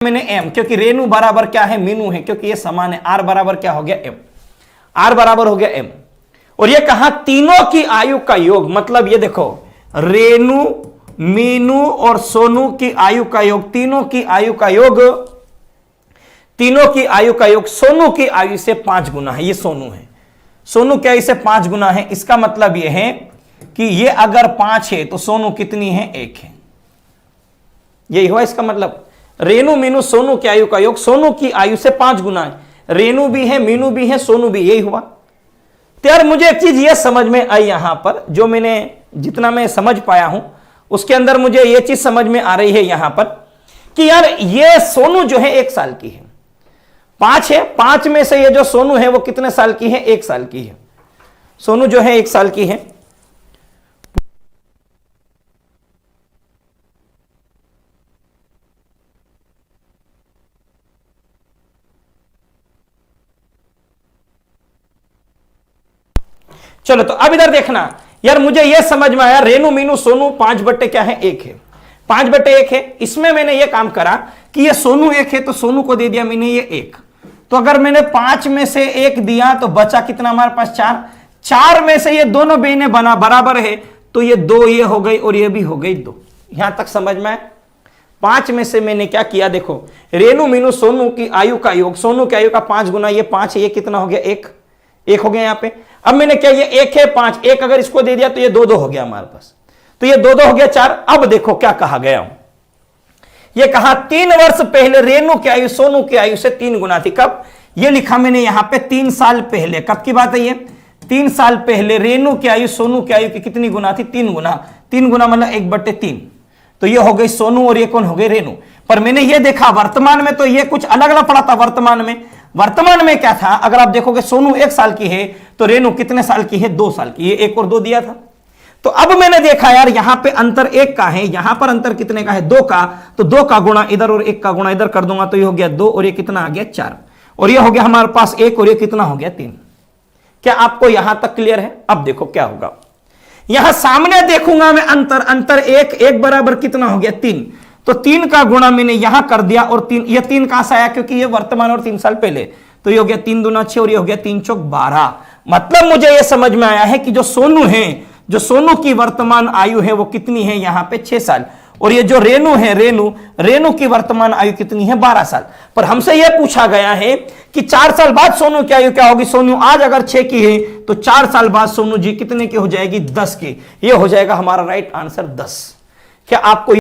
मैंने एम, क्योंकि रेणु बराबर क्या है, मीनू है, क्योंकि ये समान है। आर बराबर क्या हो गया, एम। आर बराबर हो गया एम। और ये कहा तीनों की आयु का योग, मतलब ये देखो रेणु, मीनू और सोनू की आयु का योग, तीनों की आयु का योग, तीनों की आयु का योग सोनू की आयु से 5 गुना है। ये सोनू है, सोनू की आयु से 5 गुना है। इसका मतलब यह है कि ये अगर 5 है तो सोनू कितनी है, 1 है। यही हुआ इसका मतलब। रेणु मीनू सोनू की आयु का योग सोनू की आयु से 5 गुना है। रेणु भी है, मीनू भी है, सोनू भी, यही हुआ। तो यार मुझे एक चीज ये समझ में आई यहां पर, जो मैंने जितना मैं समझ पाया हूं उसके अंदर मुझे ये चीज समझ में आ रही है यहां पर कि यार ये सोनू जो है 1 साल की है, 5 है, 5 में से ये जो सोनू है वो कितने साल की है, 1 साल की है। सोनू जो है 1 साल की है। चलो तो अब इधर देखना यार, मुझे यह समझ में आया रेणु मीनू सोनू 5 बट्टे क्या है, 1 है। 5 बट्टे 1 है। इसमें मैंने यह काम करा कि ये सोनू 1 है तो सोनू को दे दिया मैंने ये 1। तो अगर मैंने 5 में से 1 दिया तो बचा कितना हमारे पास, 4। 4 में से ये दोनों बहनें बना बराबर है तो ये 2 ये हो गई और ये भी हो गई 2। यहां तक समझ में। 5 में से मैंने क्या किया, देखो रेणु मीनू सोनू की आयु का योग, सोनू की आयु का 5 गुना, ये 5 है, ये कितना हो गया, 1 हो गया यहां पे। अब मैंने क्या, ये 1 है, 5, 1 अगर इसको दे दिया तो ये 2 हो गया हमारे पास, तो ये 2 हो गया 4। अब देखो क्या कहा गया, ये कहा 3 वर्ष पहले रेणु की आयु सोनू की आयु से 3 गुना थी। कब, ये लिखा मैंने यहां पे 3 साल पहले। कब की बात है ये, 3 साल पहले रेणु की आयु सोनू की आयु की कितनी गुना थी, 3 गुना। 3 गुना मतलब 1/3। तो ये हो गई सोनू और ये कौन हो गई, रेणु। पर मैंने ये देखा वर्तमान में तो ये कुछ अलग अलग पड़ा था। वर्तमान में क्या था, अगर आप देखोगे सोनू 1 साल की है तो रेणु कितने साल की है, 2 साल की। ये 1 और 2 दिया था। तो अब मैंने देखा यार यहां पे अंतर 1 का है, यहां पर अंतर कितने का है, 2 का। तो 2 का गुणा इधर और 1 का गुणा इधर कर दूंगा तो ये हो गया 2 और ये कितना आ गया 4। और ये हो गया हमारे पास 1 और ये कितना हो गया 3। क्या आपको यहां तक क्लियर है? अब देखो क्या होगा, यहां सामने देखूंगा मैं अंतर 1 बराबर कितना हो गया 3। तो 3 का गुणा मैंने यहां कर दिया और 3, ये 3 कहां से आया, क्योंकि ये वर्तमान और 3 साल पहले। तो ये हो गया 3 दूना 6 और ये हो गया 3 चौक 12। मतलब मुझे ये समझ में आया है कि जो सोनू है, जो सोनू की वर्तमान आयु है वो कितनी है यहां पे 6 साल। और ये जो रेणु है, रेणु की वर्तमान आयु कितनी है, 12 साल। पर हमसे यह पूछा गया है कि 4 साल बाद सोनू की आयु क्या होगी। सोनू आज अगर 6 की है तो 4 साल बाद सोनू जी कितने की हो जाएगी, 10 की। यह हो जाएगा हमारा राइट आंसर 10। क्या आपको